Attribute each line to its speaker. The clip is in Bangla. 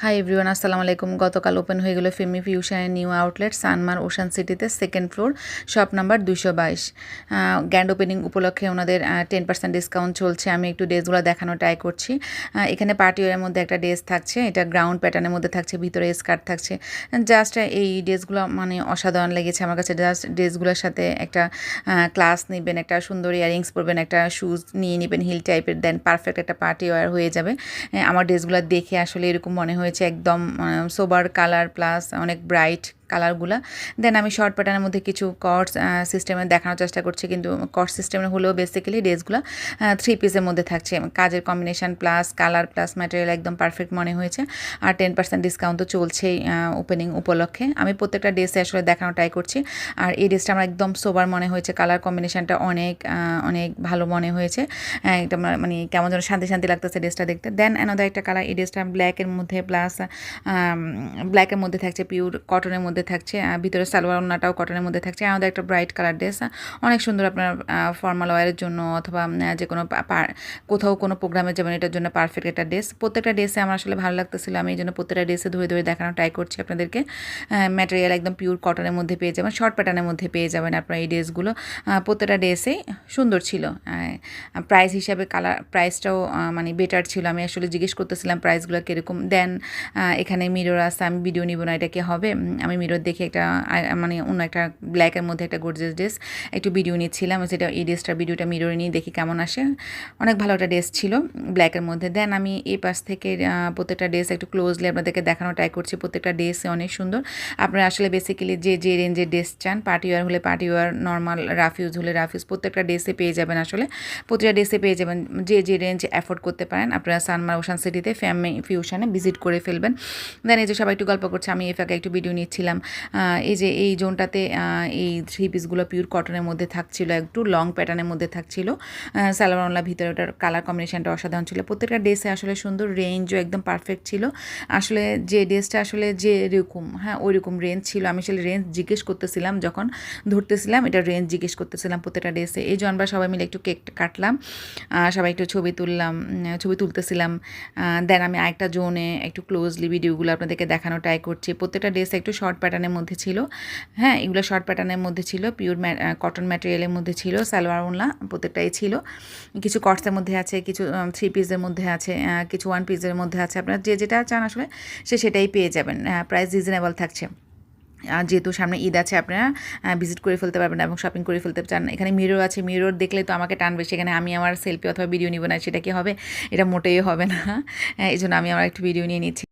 Speaker 1: হাই এভরিওয়ান, আসসালামু আলাইকুম। গতকাল ওপেন হয়ে গেল ফেমি ফিউশনের নিউ আউটলেট সানমার ওশান সিটিতে, second floor, shop number 222। Grand opening উপলক্ষে ওনাদের 10% ডিসকাউন্ট চলছে। আমি একটু ড্রেসগুলো দেখানো ট্রাই করছি। এখানে পার্টিওয়ারের মধ্যে একটা ড্রেস থাকছে, এটা গ্রাউন্ড প্যাটার্নের মধ্যে থাকছে, ভিতরে স্কার্ট থাকছে। জাস্ট এই ড্রেসগুলো মানে অসাধারণ লেগেছে আমার কাছে। জাস্ট ড্রেসগুলোর সাথে একটা ক্লাস নেবেন, একটা সুন্দর ইয়ারিংস পরবেন, একটা শুজ নিয়ে নেবেন হিল টাইপের, দেন পারফেক্ট একটা পার্টি ওয়্যার হয়ে যাবে। আমার ড্রেসগুলো দেখে আসলে এরকম মনে হয়েছে, একদম সোবার কালার প্লাস অনেক ব্রাইট কালারগুলো। দেন আমি শর্ট প্যাটার্নের মধ্যে কিছু কটস সিস্টেমে দেখানোর চেষ্টা করছি, কিন্তু কটস সিস্টেমের হলেও বেসিক্যালি ড্রেসগুলো 3 পিসের মধ্যে থাকছে। কাজের combination plus colour plus material একদম পারফেক্ট মনে হয়েছে। আর 10% ডিসকাউন্ট তো চলছেই ওপেনিং উপলক্ষে। আমি প্রত্যেকটা ড্রেসে আসলে দেখানো ট্রাই করছি। আর এই ড্রেসটা আমার একদম সোবার মনে হয়েছে, কালার কম্বিনেশনটা অনেক অনেক ভালো মনে হয়েছে। একটা মানে কেমন যেন শান্তি শান্তি লাগতেছে ড্রেসটা দেখতে। দেন অ্যানাদার একটা কালার, এই ড্রেসটা ব্ল্যাকের মধ্যে প্লাস ব্ল্যাকের মধ্যে থাকছে, পিওর কটনের মধ্যে থাকছে, ভিতরে সালোয়ার ওড়নাটাও কটনের মধ্যে থাকছে। আমাদের একটা ব্রাইট কালার ড্রেস, অনেক সুন্দর আপনার ফর্মাল ওয়্যারের জন্য অথবা যে কোনো কোথাও কোনো প্রোগ্রামে যাবেন, এটার জন্য পারফেক্ট একটা ড্রেস। প্রত্যেকটা ড্রেসে আমার আসলে ভালো লাগতেছিল, আমি এই জন্য প্রত্যেকটা ড্রেসে ধরে ধরে দেখানো ট্রাই করছি আপনাদেরকে। ম্যাটেরিয়াল একদম পিওর কটনের মধ্যে পেয়ে যাবেন, শর্ট প্যাটার্নের মধ্যে পেয়ে যাবেন আপনার এই ড্রেসগুলো। প্রত্যেকটা ড্রেসেই সুন্দর ছিল। প্রাইস হিসাবে প্রাইসটাও মানে বেটার ছিল। আমি আসলে জিজ্ঞেস করতেছিলাম প্রাইসগুলো কীরকম। দেন এখানে মিরর আছে, আমি ভিডিও নিব না, এটা কি হবে। আমি মিরর দেখে একটা মানে অন্য একটা ব্ল্যাকের মধ্যে একটা গর্জিয়াস ড্রেস একটু ভিডিও নিচ্ছিলাম, সেটা এই ড্রেসটার ভিডিওটা মিররে নিয়ে দেখি কেমন আসে। অনেক ভালো একটা ড্রেস ছিল ব্ল্যাকের মধ্যে। দেন আমি এই পাশ থেকে প্রত্যেকটা ড্রেস একটু ক্লোজলি আপনাদেরকে দেখানো ট্রাই করছি। প্রত্যেকটা ড্রেসে অনেক সুন্দর। আপনারা আসলে বেসিক্যালি যে রেঞ্জের ড্রেস চান, পার্টি ওয়্যার হলে party wear, normal rough use হলে রাফ ইউজ, প্রত্যেকটা ড্রেসে পেয়ে যাবেন। আসলে প্রতিটা ড্রেসে পেয়ে যাবেন, যে রেঞ্জ অ্যাফোর্ড করতে পারেন আপনারা সানমার ওশান সিটিতে ফ্যামি ফিউশনে ভিজিট করে ফেলবেন। দেন এই যে সবাই একটু গল্প করছে, আমি এই ফাঁকে একটু ভিডিও নিচ্ছিলাম। এই যে এই জোনটাতে এই 3 পিসগুলো পিওর কটনের মধ্যে থাকছিল, একটু লং প্যাটার্নের মধ্যে থাকছিল, সালোয়ারওয়ালা, ভিতরে ওটার কালার কম্বিনেশনটা অসাধারণ ছিল। প্রত্যেকটা ড্রেসে আসলে সুন্দর, রেঞ্জও একদম পারফেক্ট ছিল। আসলে যে ড্রেসটা আসলে যেরকম ওই রকম রেঞ্জ ছিল। আমি আসলে রেঞ্জ জিজ্ঞেস করতেছিলাম, যখন ধরতেছিলাম এটা রেঞ্জ জিজ্ঞেস করতেছিলাম প্রত্যেকটা ড্রেসে। এই যে আমরা সবাই মিলে একটু কেক কাটলাম, সবাই একটু ছবি তুলতেছিলাম। দেন আমি আরেকটা জোনে একটু ক্লোজলি ভিডিওগুলো আপনাদেরকে দেখানো ট্রাই করছি। প্রত্যেকটা ড্রেস একটু শর্ট প্যাটার্নের মধ্যে ছিল। এগুলো শর্ট প্যাটার্নের মধ্যে ছিল, পিওর কটন ম্যাটেরিয়ালের মধ্যে ছিল, সালোয়ার ওড়না প্রত্যেকটাই ছিল। কিছু কটসের মধ্যে আছে, কিছু 3 পিসের মধ্যে আছে, কিছু 1 পিসের মধ্যে আছে। আপনারা যেটা চান আসলে সেটাই পেয়ে যাবেন। প্রাইস রিজনেবল থাকছে। আর যেহেতু সামনে ঈদ আছে, আপনারা ভিজিট করে ফেলতে পারবেন এবং শপিং করে ফেলতে চান। এখানে মিরর আছে, মিরর দেখলে তো আমাকে টানবে, সেখানে আমি আমার সেলফি অথবা ভিডিও নিব না, সেটা কি হবে? এটা মোটেই হবে না। এই জন্য আমি আমার একটু ভিডিও নিয়ে নিচ্ছি।